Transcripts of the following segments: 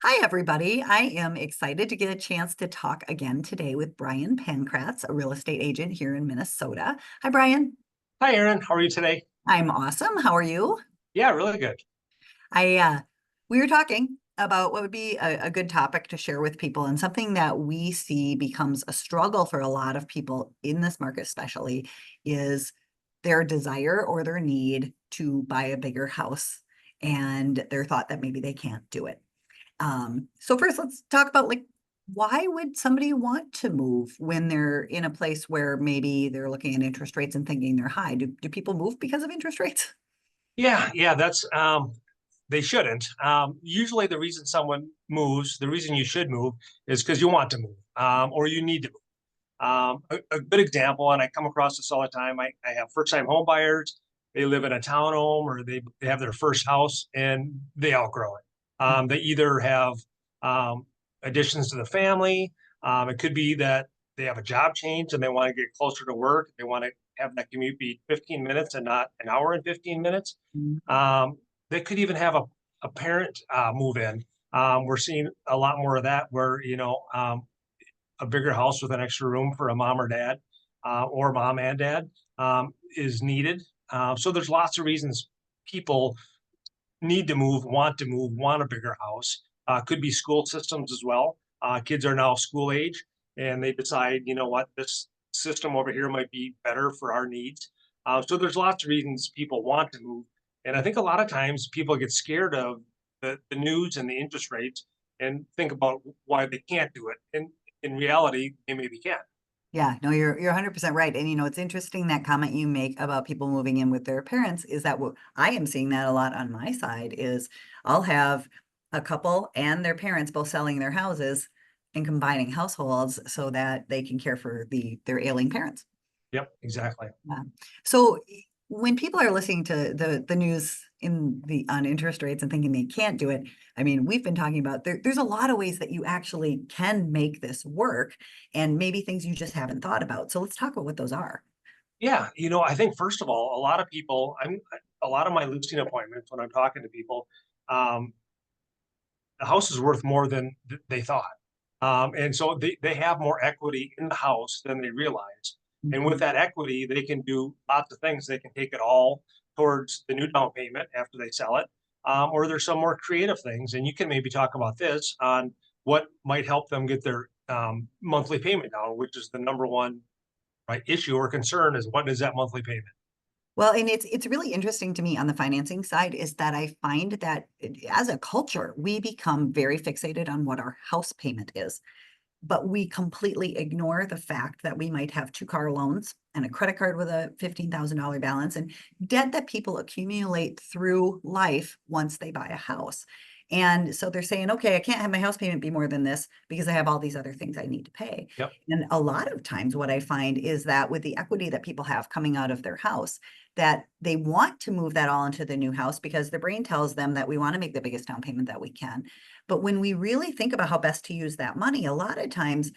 Hi, everybody. I am excited to get a chance to talk again today with Bryan Pankratz, a real estate agent here in Minnesota. Hi, Bryan. Hi, Erin. How are you today? I'm awesome. How are you? Yeah, really good. I we were talking about what would be a good topic to share with people, and something that we see becomes a struggle for a lot of people in this market, especially, is their desire or their need to buy a bigger house and their thought that maybe they can't do it. So first, let's talk about like why would somebody want to move when they're in a place where maybe they're looking at interest rates and thinking they're high? Do people move because of interest rates? Yeah, that's they shouldn't. Usually the reason someone moves, the reason you should move is because you want to move, or you need to move. A good example, and I come across this all the time. I have first-time home buyers. They live in a townhome or they have their first house and they outgrow it. They either have additions to the family. It could be that they have a job change and they want to get closer to work. They want to have that commute be 15 minutes and not an hour and 15 minutes. Mhm. They could even have a parent move in. We're seeing a lot more of that where, a bigger house with an extra room for a mom or dad, or mom and dad, is needed. So there's lots of reasons people need to move, want a bigger house. Could be school systems as well. Kids are now school age and they decide, you know what, this system over here might be better for our needs. So there's lots of reasons people want to move. And I think a lot of times people get scared of the news and the interest rates and think about why they can't do it. And in reality, they maybe can. Yeah, no, you're 100% right. And it's interesting that comment you make about people moving in with their parents is that what I am seeing that a lot on my side is I'll have a couple and their parents both selling their houses and combining households so that they can care for their ailing parents. Yep, exactly. Yeah. So when people are listening to the news on interest rates and thinking they can't do it, I mean, we've been talking about there's a lot of ways that you actually can make this work, and maybe things you just haven't thought about. So let's talk about what those are. Yeah, I think first of all, a lot of people, a lot of my listing appointments when I'm talking to people, um, the house is worth more than they thought. And so they have more equity in the house than they realize. And with Mhm. that equity, they can do lots of things. They can take it all towards the new down payment after they sell it. Or there's some more creative things. And you can maybe talk about this on what might help them get their monthly payment down, which is the number one, right, issue or concern is what is that monthly payment? Well, and it's really interesting to me on the financing side is that I find that as a culture, we become very fixated on what our house payment is. But we completely ignore the fact that we might have two car loans and a credit card with a $15,000 balance and debt that people accumulate through life once they buy a house. And so they're saying, okay, I can't have my house payment be more than this because I have all these other things I need to pay. Yep. And a lot of times, what I find is that with the equity that people have coming out of their house, that they want to move that all into the new house because their brain tells them that we want to make the biggest down payment that we can. But when we really think about how best to use that money, a lot of times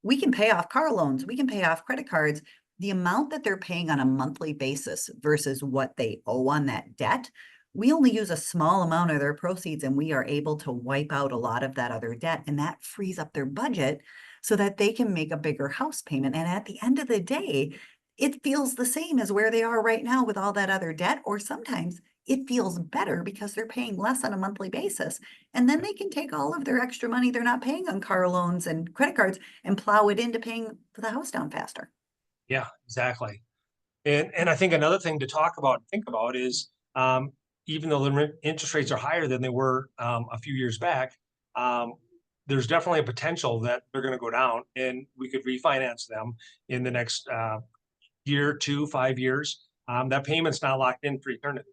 we can pay off car loans, we can pay off credit cards. The amount that they're paying on a monthly basis versus what they owe on that debt, we only use a small amount of their proceeds and we are able to wipe out a lot of that other debt. And that frees up their budget so that they can make a bigger house payment. And at the end of the day, it feels the same as where they are right now with all that other debt, or sometimes it feels better because they're paying less on a monthly basis. And then they can take all of their extra money they're not paying on car loans and credit cards and plow it into paying for the house down faster. Yeah, exactly. And I think another thing to talk about and think about is, even though the interest rates are higher than they were a few years back, um, there's definitely a potential that they're going to go down, and we could refinance them in the next year, 2, 5 years. That payment's not locked in for eternity.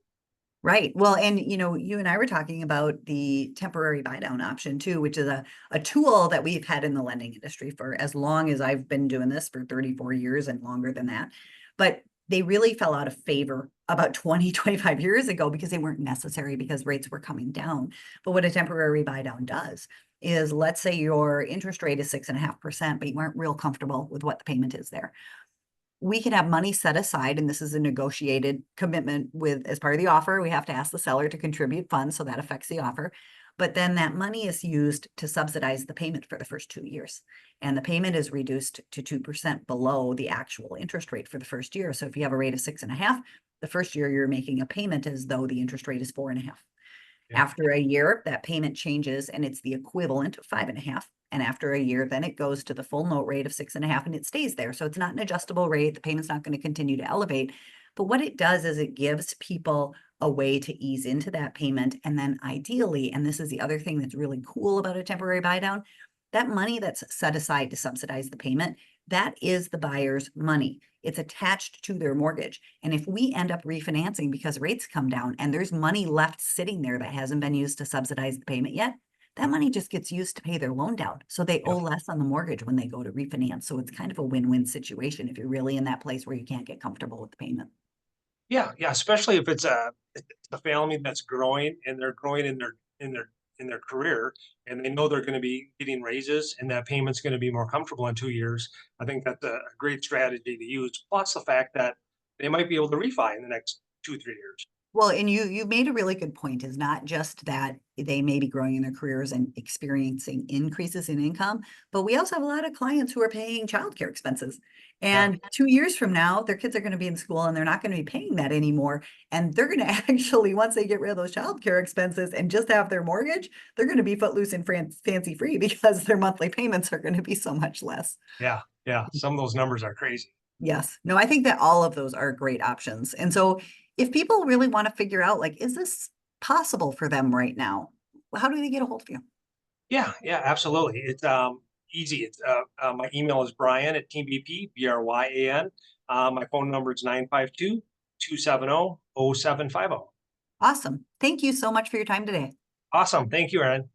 Right. Well, and you and I were talking about the temporary buy down option too, which is a tool that we've had in the lending industry for as long as I've been doing this for 34 years and longer than that. But they really fell out of favor about 20, 25 years ago because they weren't necessary because rates were coming down. But what a temporary buy down does is, let's say your interest rate is 6.5%, but you weren't real comfortable with what the payment is there. We can have money set aside, and this is a negotiated commitment with as part of the offer. We have to ask the seller to contribute funds, so that affects the offer. But then that money is used to subsidize the payment for the first 2 years. And the payment is reduced to 2% below the actual interest rate for the first year. So if you have a rate of 6.5, the first year you're making a payment as though the interest rate is 4.5. Yeah. After a year, that payment changes and it's the equivalent of 5.5. And after a year, then it goes to the full note rate of 6.5 and it stays there. So it's not an adjustable rate. The payment's not going to continue to elevate. But what it does is it gives people a way to ease into that payment. And then ideally, and this is the other thing that's really cool about a temporary buy down, that money that's set aside to subsidize the payment, that is the buyer's money. It's attached to their mortgage. And if we end up refinancing because rates come down and there's money left sitting there that hasn't been used to subsidize the payment yet, that money just gets used to pay their loan down. So they owe less on the mortgage when they go to refinance. So it's kind of a win-win situation if you're really in that place where you can't get comfortable with the payment. Yeah, especially if it's a family that's growing and they're growing in their career, and they know they're going to be getting raises and that payment's going to be more comfortable in 2 years. I think that's a great strategy to use. Plus the fact that they might be able to refi in the next 2-3 years. Well, and you made a really good point, is not just that they may be growing in their careers and experiencing increases in income, but we also have a lot of clients who are paying childcare expenses. And 2 years from now, their kids are going to be in school and they're not going to be paying that anymore. And they're going to actually, once they get rid of those childcare expenses and just have their mortgage, they're going to be footloose and fancy free because their monthly payments are going to be so much less. Yeah. Some of those numbers are crazy. Yes. No, I think that all of those are great options. And so if people really want to figure out, like, is this possible for them right now? How do they get a hold of you? Yeah, absolutely. It's easy. It's my email is Bryan@teambp, BRYAN. My phone number is 952-270-0750. Awesome. Thank you so much for your time today. Awesome. Thank you, Erin.